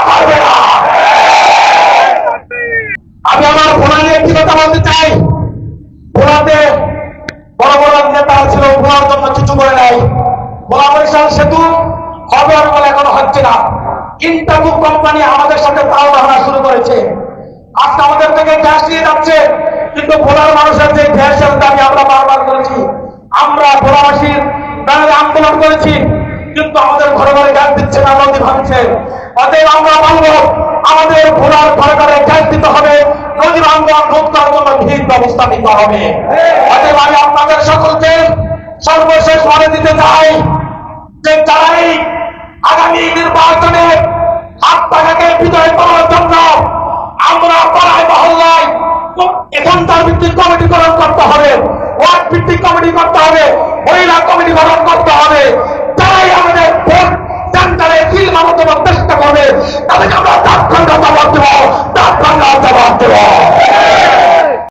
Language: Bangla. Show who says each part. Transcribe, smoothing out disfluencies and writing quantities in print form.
Speaker 1: পারবে না। আমি আমার ভোলা নিয়ে একটি কথা বলতে চাই। ভোলাতে বড় বড় নেতারা ছিল, ভোলার জন্য কিছু করে নাই। ভোলা বরিশাল সেতু হবে বলে এখনো হচ্ছে না। ইন্টারগ্রুপ কোম্পানি আমাদের সাথে তাও ধারণা শুরু করেছে। আজকে আমাদের থেকে গ্যাস নিয়ে যাচ্ছে, কিন্তু ভোলার মানুষের যে গ্যাসের দাবি আমরা বারবার করেছি, আমরা ভোলাবাসীর ব্যানারে আন্দোলন করেছি, কিন্তু আমাদের ঘরে ঘরে গ্যাস দিচ্ছে না, নদী ভাঙছে। অতএব আমরা বলবো আমাদের ভোলার ঘরে ঘরে গ্যাস দিতে হবে, নদী ভাঙন রোধ করার জন্য ভিড় ব্যবস্থা নিতে হবে। অতএব আমি আপনাদের সকলকে সর্বশেষ বলে দিতে চাই যে যারাই আগামী নির্বাচনে আপনাকে বিজয় করার জন্য আমরা পাড়ায় মহল্লায় এখানকার ভিত্তিক কমিটি গঠন করতে হবে, ওয়ার্ড ভিত্তিক কমিটি করতে হবে, মহিলা কমিটি গঠন করতে হবে।